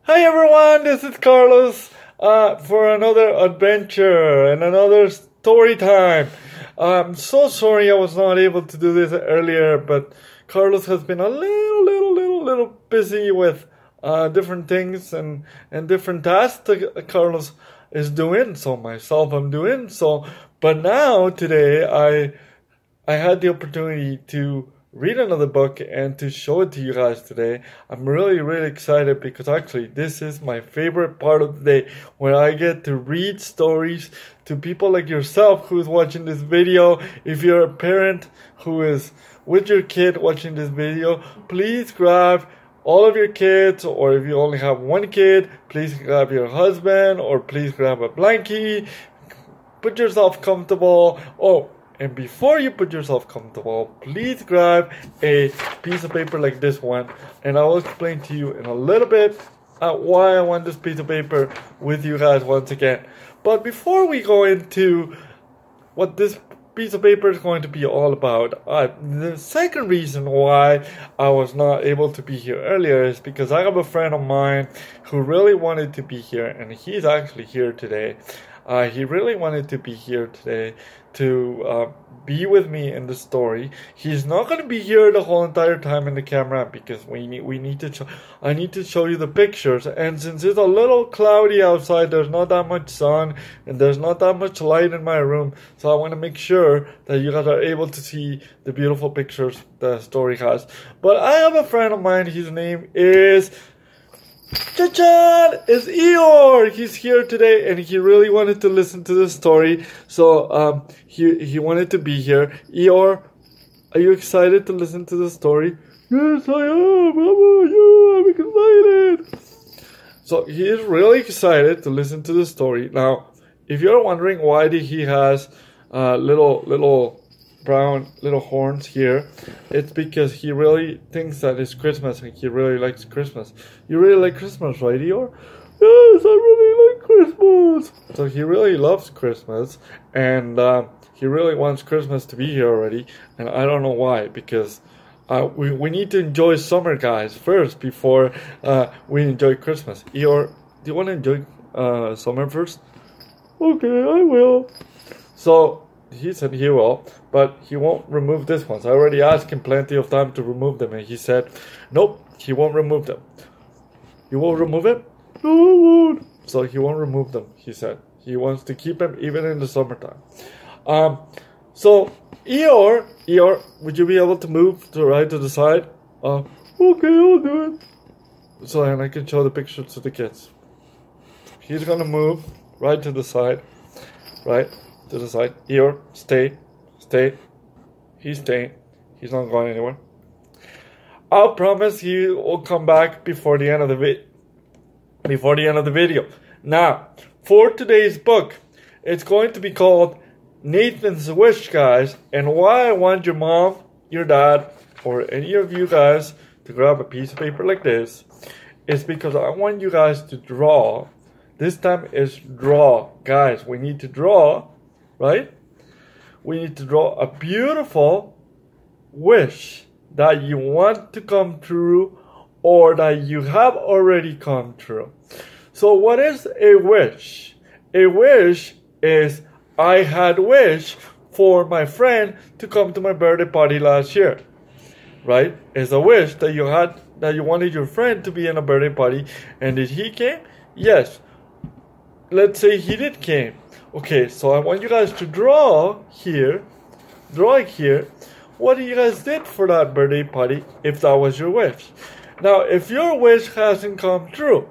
Hi everyone, this is Carlos for another adventure and another story time. I'm so sorry I was not able to do this earlier, but Carlos has been a little busy with different things and different tasks that Carlos is doing. So myself, I'm doing so. But now today I had the opportunity to read another book and to show it to you guys today. I'm really excited because actually this is my favorite part of the day, where I get to read stories to people like yourself who's watching this video. If you're a parent who is with your kid watching this video, please grab all of your kids, or if you only have one kid, please grab your husband, or please grab a blankie. Put yourself comfortable. And before you put yourself comfortable, please grab a piece of paper like this one, and I will explain to you in a little bit why I want this piece of paper with you guys once again. But before we go into what this piece of paper is going to be all about, the second reason why I was not able to be here earlier is because I have a friend of mine who really wanted to be here, and he's actually here today. He really wanted to be here today to be with me in the story. He's not going to be here the whole entire time in the camera because I need to show you the pictures, and since it's a little cloudy outside, there's not that much sun and there's not that much light in my room, so I want to make sure that you guys are able to see the beautiful pictures the story has. But I have a friend of mine, his name is Cha-chan! It's Eeyore! He's here today and he really wanted to listen to the story, so he wanted to be here. Eeyore, are you excited to listen to the story? Yes, I am! I'm excited! So he is really excited to listen to the story. Now, if you're wondering why he has little brown little horns here, it's because he really thinks that it's Christmas and he really likes Christmas. You really like Christmas, right, Eeyore? Yes, I really like Christmas. So he really loves Christmas, and he really wants Christmas to be here already, and I don't know why, because we need to enjoy summer, guys, first before we enjoy Christmas. Eeyore, do you want to enjoy summer first? Okay, I will. So he said he will, but he won't remove this one. So I already asked him plenty of time to remove them, and he said, nope, he won't remove them. You won't remove it? No, I won't. So he won't remove them, he said. He wants to keep them even in the summertime. So Eeyore, would you be able to move to right to the side? Okay, I'll do it. So and I can show the pictures to the kids. He's gonna move right to the side, right to the side. Eeyore, stay. He's staying. He's not going anywhere. I'll promise he will come back before the end of the video. Now, for today's book, it's going to be called Nathan's Wish, guys. And why I want your mom, your dad, or any of you guys to grab a piece of paper like this is because I want you guys to draw. This time is draw. Guys, we need to draw, right? We need to draw a beautiful wish that you want to come true or that you have already come true. So what is a wish? A wish is I had wish for my friend to come to my birthday party last year. Right? It's a wish that you had, that you wanted your friend to be in a birthday party, and did he came? Yes. Let's say he did came. Okay, so I want you guys to draw here what you guys did for that birthday party if that was your wish. Now, if your wish hasn't come true,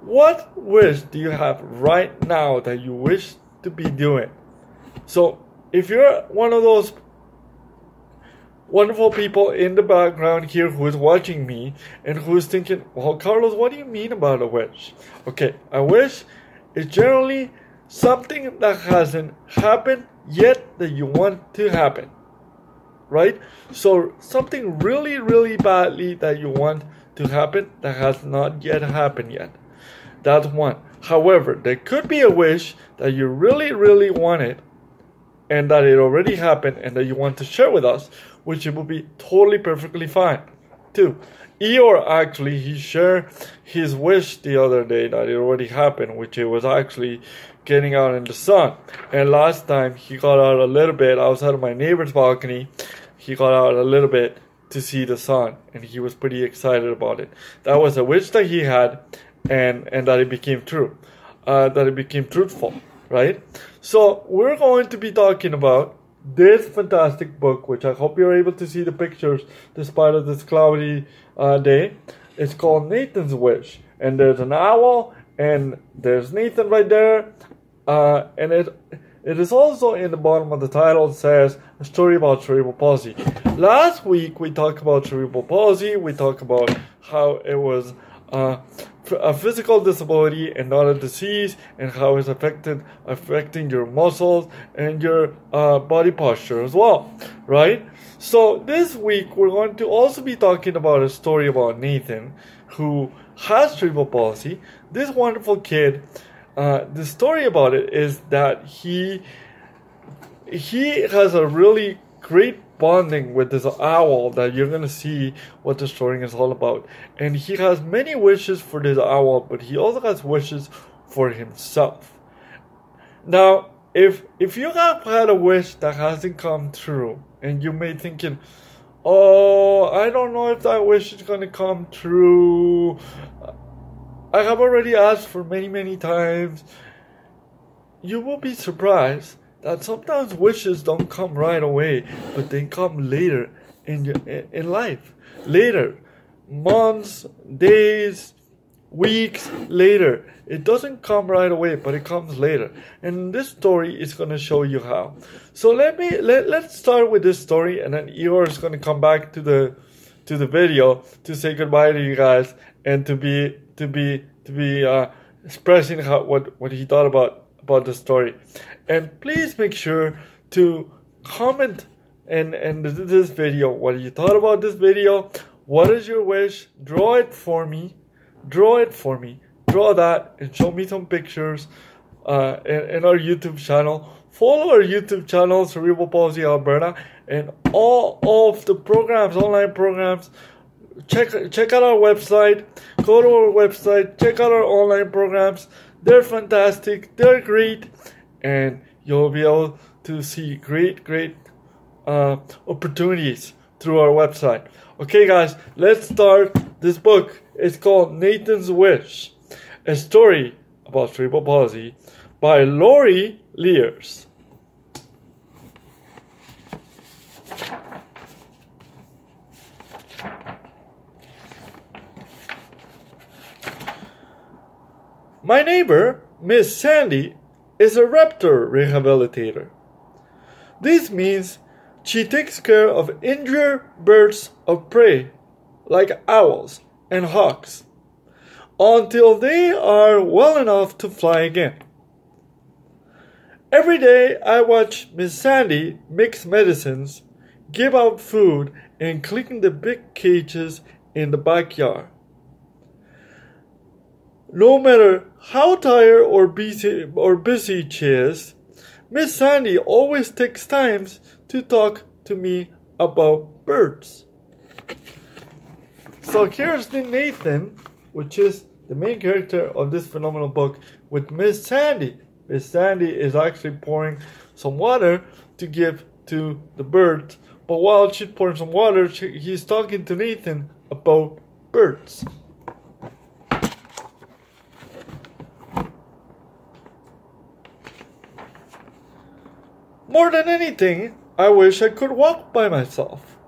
what wish do you have right now that you wish to be doing? So, if you're one of those wonderful people in the background here who is watching me and who is thinking, well, Carlos, what do you mean about a wish? Okay, a wish is generally something that hasn't happened yet that you want to happen, right? So something really badly that you want to happen that has not yet happened yet. That's one. However, there could be a wish that you really wanted and that it already happened and that you want to share with us, which it will be totally perfectly fine. too. Eeyore actually, he shared his wish the other day that it already happened, which it was actually getting out in the sun. And last time he got out a little bit outside of my neighbor's balcony. He got out a little bit to see the sun, and he was pretty excited about it. That was a wish that he had, and that it became true, that it became truthful, right? So we're going to be talking about this fantastic book, which I hope you're able to see the pictures despite of this cloudy day. It's called Nathan's Wish, and there's an owl, and there's Nathan right there, and it is also in the bottom of the title. It says a story about cerebral palsy. Last week we talked about cerebral palsy. We talked about how it was a physical disability and not a disease, and how it's affecting your muscles and your body posture as well, right? So this week we're going to also be talking about a story about Nathan, who has cerebral palsy. This wonderful kid, the story about it is that he has a really great bonding with this owl that you're going to see what the story is all about. And he has many wishes for this owl, but he also has wishes for himself. Now, if you have had a wish that hasn't come true, and you may be thinking, oh, I don't know if that wish is going to come true. I have already asked for many times. You will be surprised that sometimes wishes don't come right away, but they come later in life. Later. Months, days, weeks later. It doesn't come right away, but it comes later. And this story is going to show you how. So let's start with this story, and then Eeyore is going to come back to the video to say goodbye to you guys, and to be expressing what he thought about the story. And please make sure to comment and this video what you thought about this video. What is your wish? Draw it for me. Draw that and show me some pictures in our YouTube channel. Follow our YouTube channel, Cerebral Palsy Alberta, and all of the programs, online programs. Check out our website. Go to our website. Check out our online programs. They're fantastic. They're great, and you'll be able to see great opportunities through our website. Okay, guys, let's start this book. It's called Nathan's Wish, a story about cerebral palsy by Lori Lears. My neighbor, Miss Sandy, is a raptor rehabilitator. This means she takes care of injured birds of prey, like owls and hawks, until they are well enough to fly again. Every day I watch Miss Sandy mix medicines, give out food, and clean the big cages in the backyard. No matter how tired or busy she is, Miss Sandy always takes time to talk to me about birds. So here's the Nathan, which is the main character of this phenomenal book, with Miss Sandy. Miss Sandy is actually pouring some water to give to the birds, but while she's pouring some water, he's talking to Nathan about birds. More than anything, I wish I could walk by myself.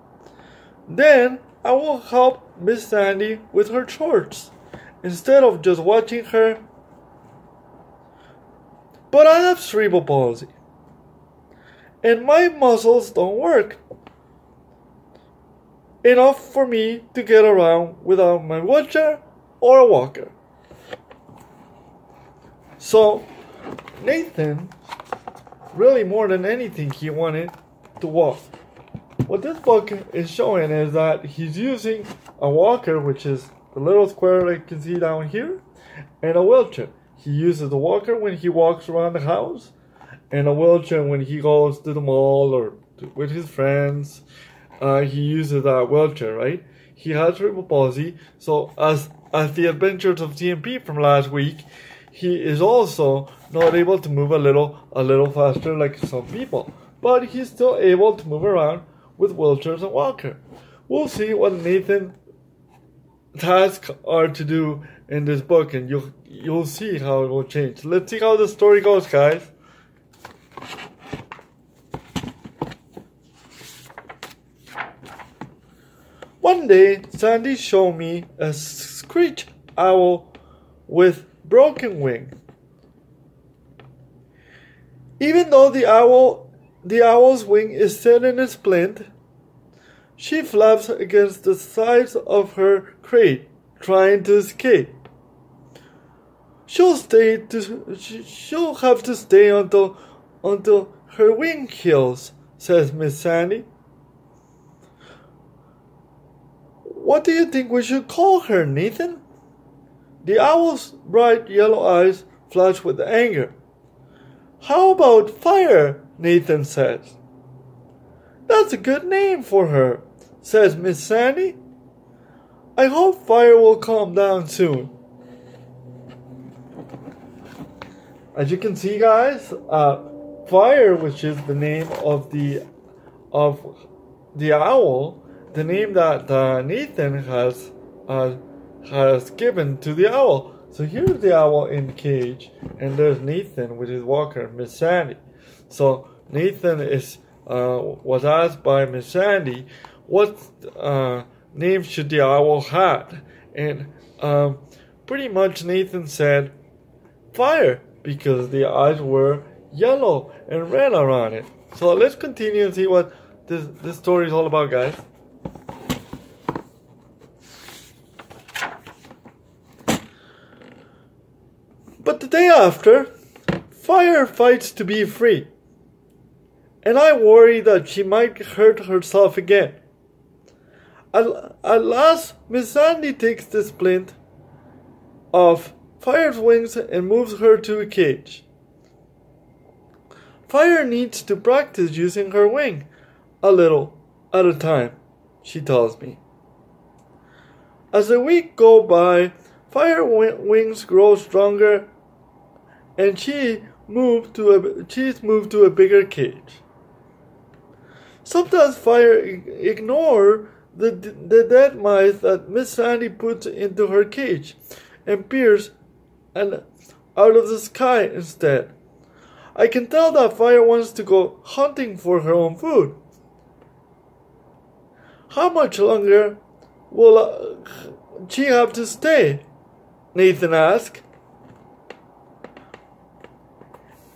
Then I will help Miss Sandy with her chores, instead of just watching her. But I have cerebral palsy, and my muscles don't work enough for me to get around without my wheelchair or a walker. So Nathan, really more than anything, he wanted to walk. What this book is showing is that he's using a walker, which is the little square that you can see down here, and a wheelchair. He uses the walker when he walks around the house, and a wheelchair when he goes to the mall or with his friends. He uses that wheelchair, right? he has cerebral palsy. So as the Adventures of TMP from last week, he is also not able to move a little faster like some people, but he's still able to move around with wheelchairs and walker. We'll see what Nathan's tasks are to do in this book, and you'll see how it will change. Let's see how the story goes, guys. One day, Sandy showed me a screech owl with broken wing. Even though the owl's wing is set in a splint, she flaps against the sides of her crate, trying to escape. She'll have to stay until her wing heals, says Miss Sandy. What do you think we should call her, Nathan? The owl's bright yellow eyes flash with anger. How about Fire? Nathan says. That's a good name for her, says Miss Sandy. I hope Fire will calm down soon. As you can see, guys, Fire, which is the name of the owl, the name that Nathan has given to the owl. So here's the owl in the cage, and there's Nathan with his walker, Miss Sandy. So Nathan was asked by Miss Sandy, what name should the owl have? And pretty much Nathan said Fire, because the eyes were yellow and red around it. So let's continue and see what this story is all about, guys. But the day after, Fire fights to be free, and I worry that she might hurt herself again. At last, Miss Sandy takes the splint of Fire's wings and moves her to a cage. Fire needs to practice using her wing a little at a time, she tells me. As the weeks go by, Fire wings grow stronger, and she's moved to a bigger cage. Sometimes Fire ignores the dead mice that Miss Sandy puts into her cage and peers out of the sky instead. I can tell that Fire wants to go hunting for her own food. How much longer will she have to stay? Nathan asked.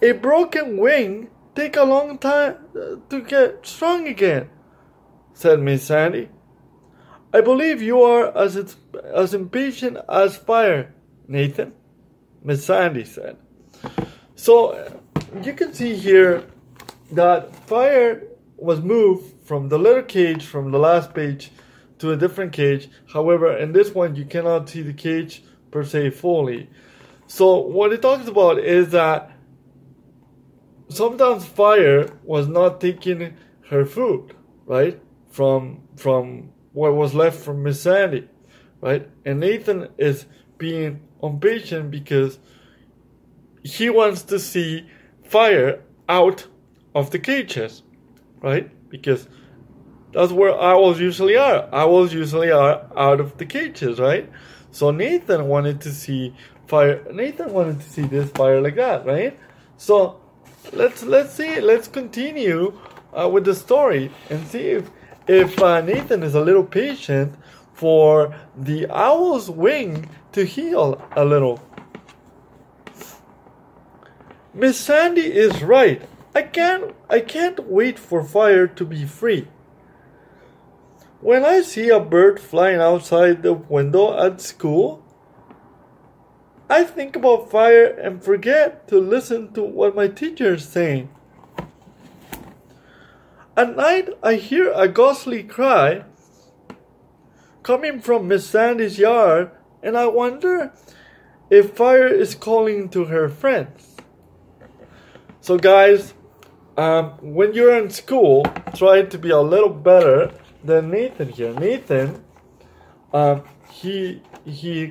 A broken wing takes a long time to get strong again, said Miss Sandy. I believe you are as impatient as Fire, Nathan, Miss Sandy said. So you can see here that Fire was moved from the little cage from the last page to a different cage. However, in this one you cannot see the cage per se fully. So what it talks about is that sometimes Fire was not taking her food, right, from what was left from Miss Sandy, right? And Nathan is being impatient because he wants to see Fire out of the cages, right? Because that's where owls usually are. Owls usually are out of the cages, right? So Nathan wanted to see Fire. Nathan wanted to see this Fire like that, right? So let's continue with the story and see if Nathan is a little patient for the owl's wing to heal a little. Miss Sandy is right. I can't wait for Fire to be free. When I see a bird flying outside the window at school, I think about Fire and forget to listen to what my teacher is saying. At night, I hear a ghostly cry coming from Miss Sandy's yard, and I wonder if Fire is calling to her friends. So guys, when you're in school, try to be a little better than Nathan here. Nathan he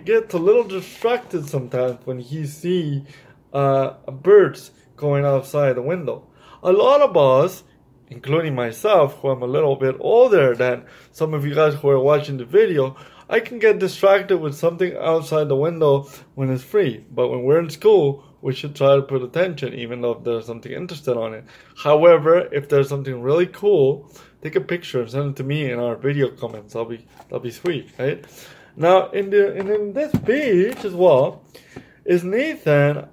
gets a little distracted sometimes when he see birds going outside the window. A lot of us, including myself, who I'm a little bit older than some of you guys who are watching the video, I can get distracted with something outside the window when it's free. But when we're in school, we should try to put attention, even though if there's something interested on it. However, if there's something really cool, take a picture and send it to me in our video comments. That'll be sweet, right? Now, in this page as well, is Nathan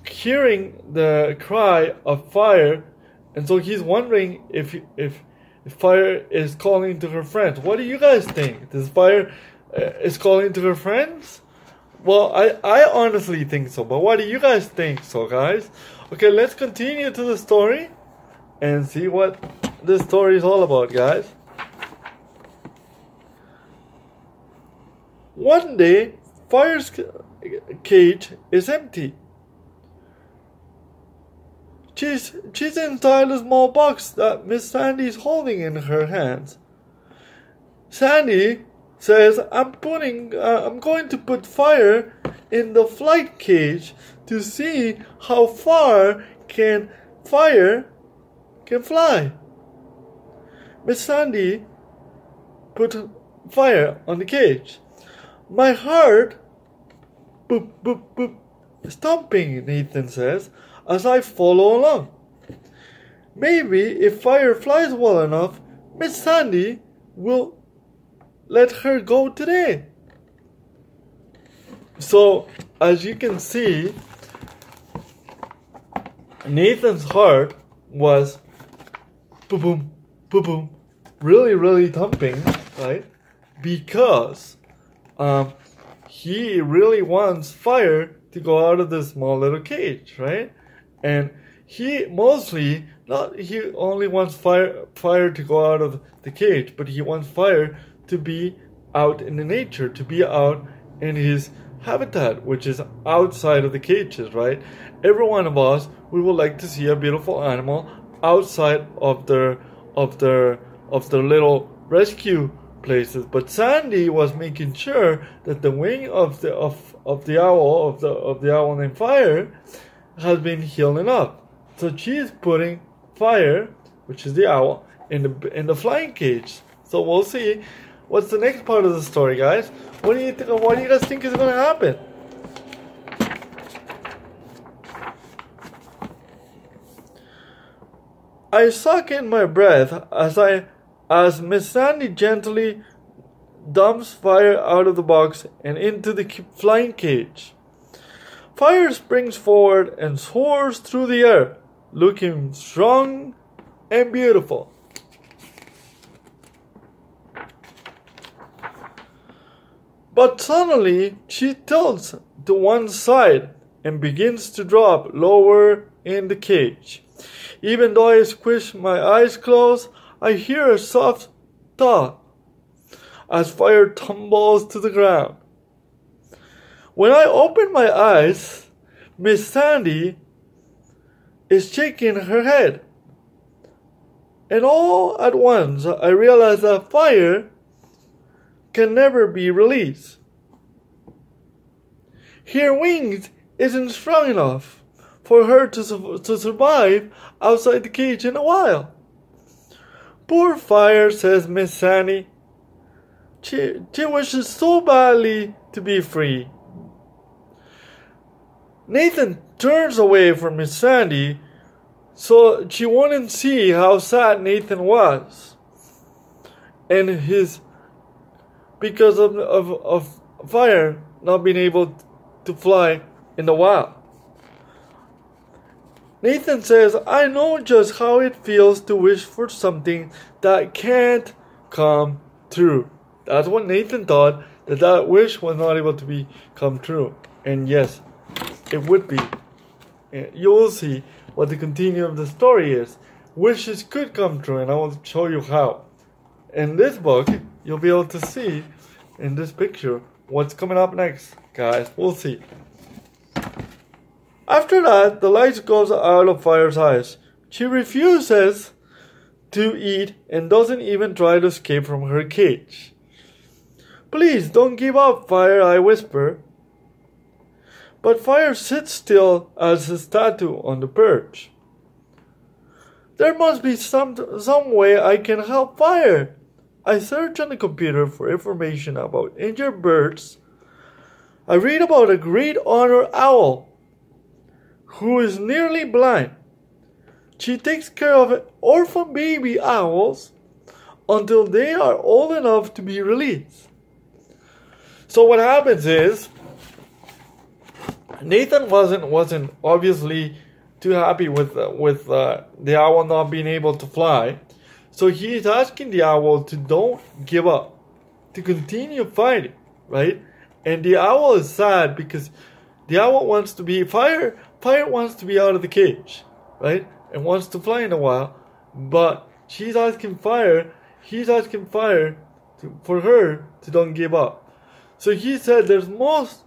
hearing the cry of fire, and so he's wondering if fire is calling to her friends. What do you guys think? This fire is calling to her friends? Well, I honestly think so, but what do you guys think so, guys? Okay, let's continue to the story and see what this story is all about, guys. One day, Fire's cage is empty. She's inside a small box that Miss Sandy is holding in her hands. Sandy says, I'm going to put Fire in the flight cage to see how far Fire can fly. Miss Sandy put Fire on the cage. My heart, boop, boop, boop, stomping, Nathan says, as I follow along. Maybe if Fire flies well enough, Miss Sandy will let her go today. So, as you can see, Nathan's heart was boom, boom, boom, boom, really, really thumping, right? Because he really wants Fire to go out of this small little cage, right? And he only wants Fire to go out of the cage, but he wants Fire to be out in the nature, to be out in his habitat, which is outside of the cages, right? Every one of us, we would like to see a beautiful animal outside of their little rescue places. But Sandy was making sure that the wing of the owl named Fire has been healing up. So she's putting Fire, which is the owl, in the flying cage. So we'll see what's the next part of the story, guys. What do you guys think is going to happen? I suck in my breath as Miss Sandy gently dumps Fire out of the box and into the flying cage. Fire springs forward and soars through the air, looking strong and beautiful. But suddenly, she tilts to one side and begins to drop lower in the cage. Even though I squish my eyes closed, I hear a soft thud as Fire tumbles to the ground. When I open my eyes, Miss Sandy is shaking her head. And all at once, I realize that Fire can never be released. Her wings isn't strong enough for her to survive outside the cage in a while. Poor Fire, says Miss Sandy. She wishes so badly to be free. Nathan turns away from Miss Sandy so she wouldn't see how sad Nathan was, and because of Fire not being able to fly in the wild. Nathan says, I know just how it feels to wish for something that can't come true. That's what Nathan thought, that wish was not able to come true. And yes, it would be. You will see what the continuum of the story is. Wishes could come true, and I will show you how. In this book, you'll be able to see in this picture what's coming up next, guys. We'll see. After that, the light goes out of Fire's eyes. She refuses to eat and doesn't even try to escape from her cage. "Please don't give up, Fire," I whisper. But Fire sits still as a statue on the perch. "There must be some way I can help Fire." I search on the computer for information about injured birds. I read about a great honor owl who is nearly blind. She takes care of orphan baby owls until they are old enough to be released. So what happens is, Nathan wasn't obviously too happy with the owl not being able to fly. So he is asking the owl to don't give up, to continue fighting, right? And the owl is sad because the owl wants to be Fire wants to be out of the cage, right? And wants to fly in a while, but he's asking Fire for her to don't give up. So he said there must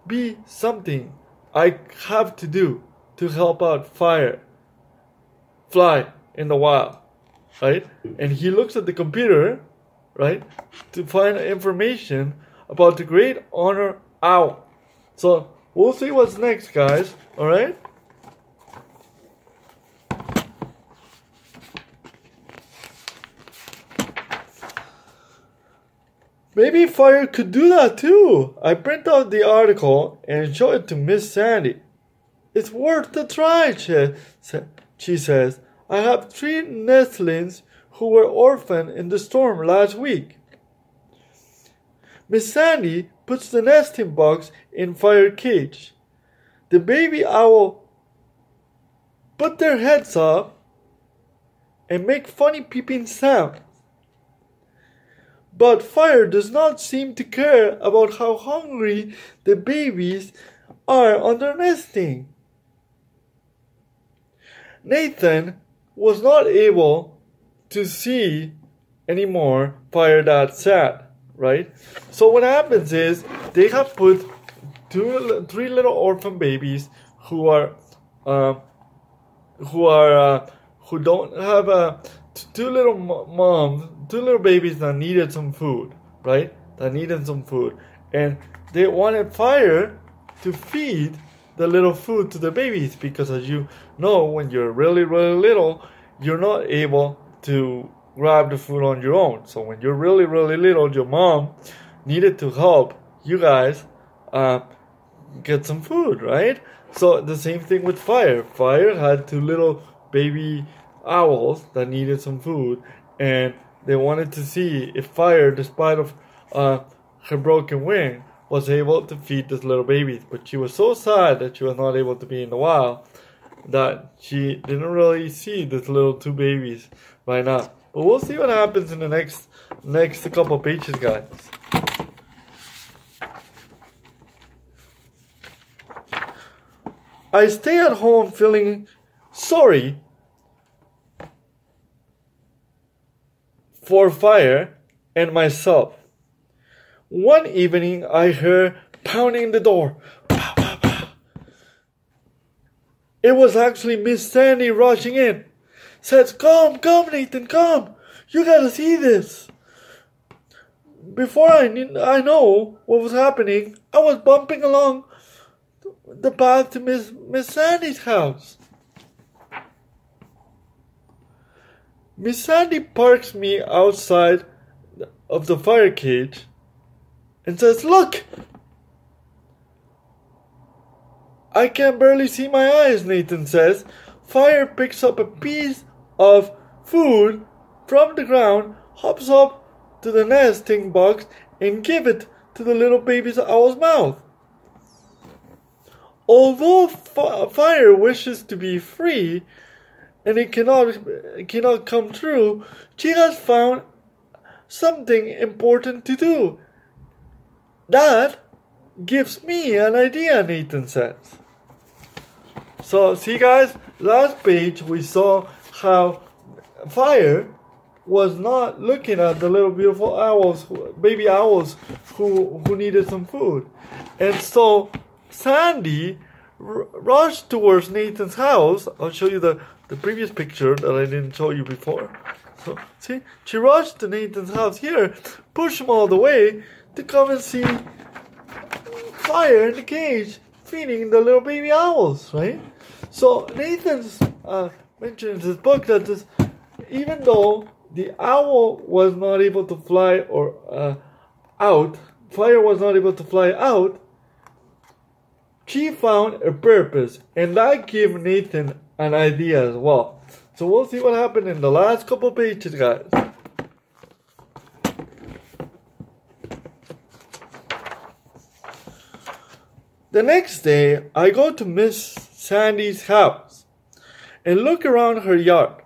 be something I have to do to help out Fire fly in the wild, right? And he looks at the computer, right, to find information about the great honor owl. So we'll see what's next, guys, alright? Maybe Fire could do that too. I print out the article and show it to Miss Sandy. "It's worth a try," she says. "I have 3 nestlings who were orphaned in the storm last week." Miss Sandy puts the nesting box in Fire cage. The baby owl put their heads up and make funny peeping sounds. But Fire does not seem to care about how hungry the babies are on their nesting. Nathan was not able to see anymore Fire that sad, right? So what happens is they have put 3 little orphan babies who don't have two little moms, 2 little babies that needed some food, right? And they wanted Fire to feed the little food to the babies because, as you know, when you're really, really little, you're not able to grab the food on your own. So when you're really, really little, your mom needed to help you guys get some food, right? So the same thing with Fire. Fire had 2 little baby owls that needed some food, and they wanted to see if Fire, despite of her broken wing, was able to feed these little babies. But she was so sad that she was not able to be in the wild that she didn't really see these little 2 babies right now. But we'll see what happens in the next couple pages, guys. I stay at home feeling sorry for Fire and myself. One evening, I heard pounding the door. Pow, pow, pow. It was actually Miss Sandy rushing in. Says, come, Nathan, come. You gotta see this. Before I know what was happening, I was bumping along the path to Miss Sandy's house. Miss Sandy parks me outside of the Fire cage and says, "Look! I can barely see my eyes," Nathan says. Fire picks up a piece of food from the ground, hops up to the nesting box, and give it to the little baby owl's mouth. Although Fire wishes to be free, and it cannot come true, she has found something important to do. That gives me an idea, Nathan says. So, see guys, last page we saw how Fire was not looking at the little beautiful owls, baby owls who needed some food. And so Sandy rushed towards Nathan's house. I'll show you the previous picture that I didn't show you before. So, see, she rushed to Nathan's house here, pushed him all the way to come and see Fire in the cage feeding the little baby owls, right? So Nathan's mentioned in his book that even though the owl was not able to fly out, Fire was not able to fly out, she found a purpose, and that gave Nathan an idea as well. So we'll see what happened in the last couple pages, guys. The next day, I go to Miss Sandy's house and look around her yard.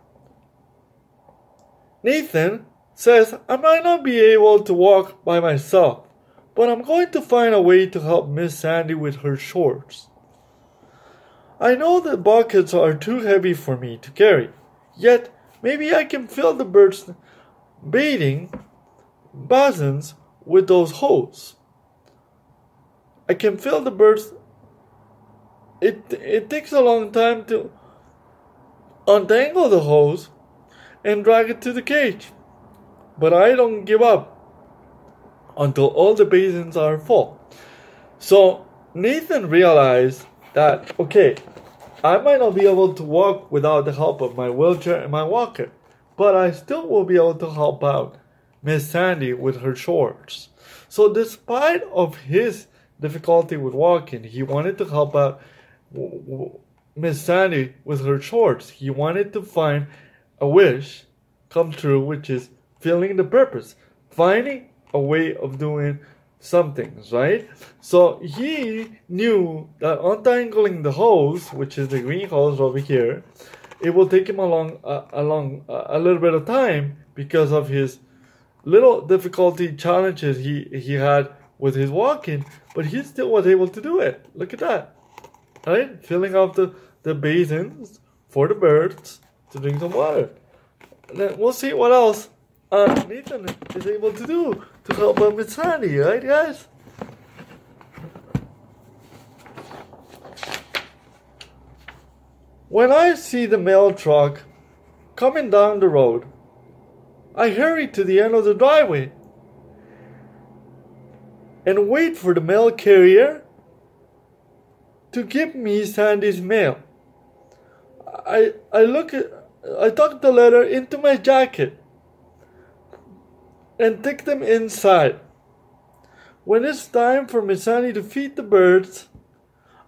Nathan says I might not be able to walk by myself, but I'm going to find a way to help Miss Sandy with her chores. I know the buckets are too heavy for me to carry, yet maybe I can fill the birds' bathing basins with those hose. I can fill the birds. It takes a long time to untangle the hose and drag it to the cage, but I don't give up until all the basins are full. So Nathan realized that, okay, I might not be able to walk without the help of my wheelchair and my walker, but I still will be able to help out Miss Sandy with her chores. So despite of his difficulty with walking, he wanted to help out Miss Sandy with her chores. He wanted to find a wish come true, which is filling the purpose, finding a way of doing some things, right? So he knew that untangling the hose, which is the green hose over here, it will take him a little bit of time because of his little difficulty challenges he had with his walking, but he still was able to do it. Look at that, right? Filling up the basins for the birds to drink some water. And then we'll see what else Nathan is able to do to help out Miss Sandy, right, guys? When I see the mail truck coming down the road, I hurry to the end of the driveway and wait for the mail carrier to give me Sandy's mail. I tuck the letter into my jacket and take them inside. When it's time for Miss Sandy to feed the birds,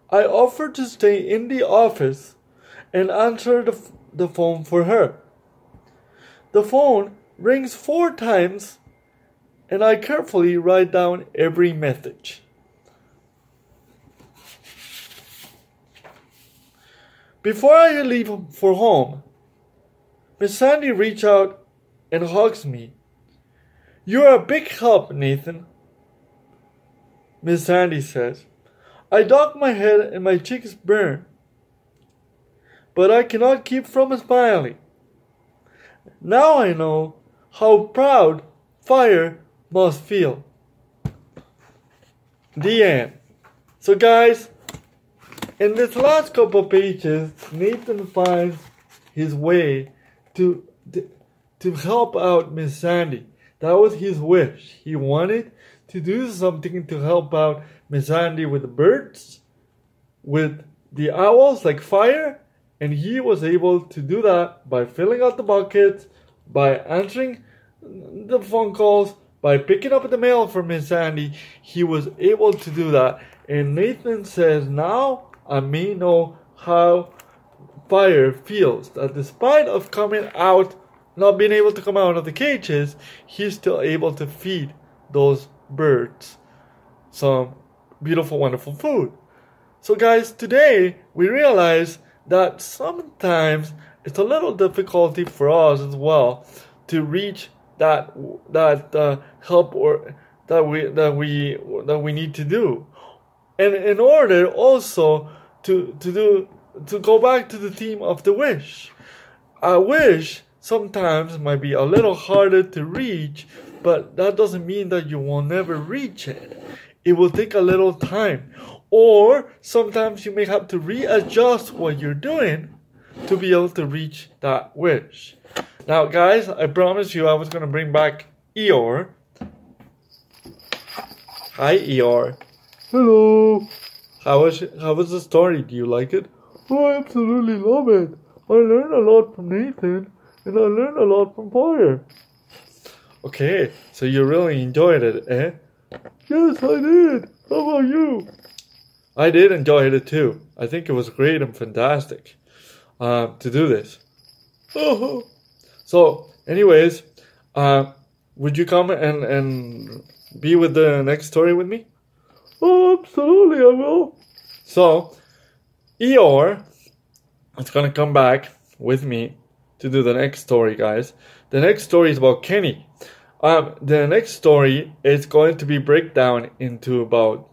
I offer to stay in the office and answer the phone for her. The phone rings 4 times, and I carefully write down every message. Before I leave for home, Miss Sandy reaches out and hugs me. "You're a big help, Nathan," Miss Sandy says. I duck my head and my cheeks burn, but I cannot keep from smiling. Now I know how proud Fire must feel. The end. So guys, in this last couple pages, Nathan finds his way to help out Miss Sandy. That was his wish. He wanted to do something to help out Miss Sandy with the birds, with the owls like Fire, and he was able to do that by filling out the buckets, by answering the phone calls, by picking up the mail for Miss Sandy. He was able to do that. And Nathan says, now I may know how Fire feels. That despite of coming out, not being able to come out of the cages, he's still able to feed those birds some beautiful, wonderful food. So guys, today we realize that sometimes it's a little difficulty for us as well to reach that help or that we need to do. And in order also to go back to the theme of the wish. A wish sometimes might be a little harder to reach, but that doesn't mean that you will never reach it. It will take a little time. Or sometimes you may have to readjust what you're doing to be able to reach that wish. Now, guys, I promised you I was going to bring back Eeyore. Hi, Eeyore. Hello. How was the story? Do you like it? Oh, I absolutely love it. I learned a lot from Nathan, and I learned a lot from Fire. Okay, so you really enjoyed it, eh? Yes, I did. How about you? I did enjoy it too. I think it was great and fantastic to do this. Oh, So, anyways, would you come and be with the next story with me? oh, absolutely, I will. So, Eeyore is gonna come back with me to do the next story, guys. The next story is about Kenny. The next story is going to be breakdown into about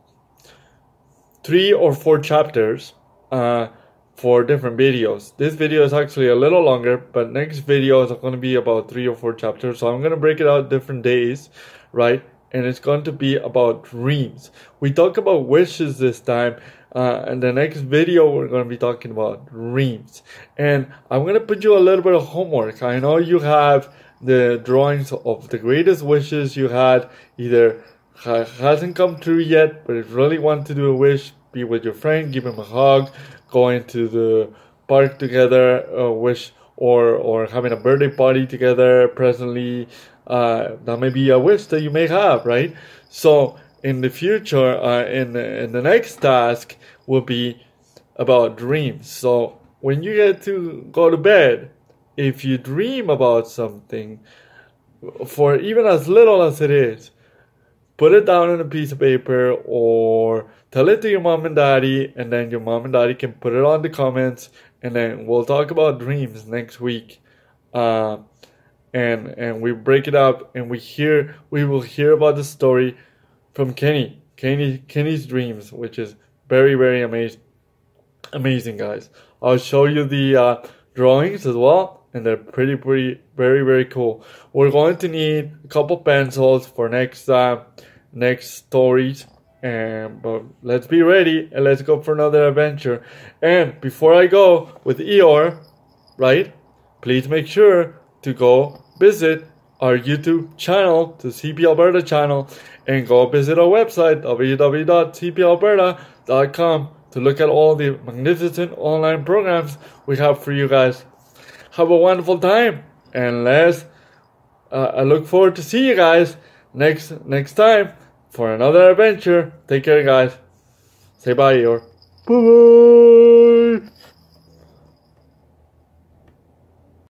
3 or 4 chapters for different videos. This video is actually a little longer, but next videos are going to be about 3 or 4 chapters. So I'm going to break it out different days, right? And it's going to be about dreams. We talk about wishes this time. And the next video we're going to be talking about dreams. And I'm going to put you a little bit of homework. I know you have the drawings of the greatest wishes you had. Either hasn't come true yet, but if you really want to do a wish, be with your friend, give him a hug, going to the park together, wish, or having a birthday party together presently. That may be a wish that you may have, right? So in the future, in the next task will be about dreams. So when you get to go to bed, if you dream about something, for even as little as it is, put it down on a piece of paper or tell it to your mom and daddy, and then your mom and daddy can put it on the comments, and then we'll talk about dreams next week. And we break it up, and we will hear about the story from Kenny's dreams, which is very, very amazing, guys. I'll show you the drawings as well, and they're pretty, very, very cool. We're going to need a couple pencils for next stories, but let's be ready and let's go for another adventure. And before I go with Eeyore, right? Please make sure to go visit our YouTube channel, the CP Alberta channel, and go visit our website, www.cpalberta.com, to look at all the magnificent online programs we have for you guys. Have a wonderful time, and I look forward to see you guys next time for another adventure. Take care, guys. Say bye, Eeyore. Bye-bye.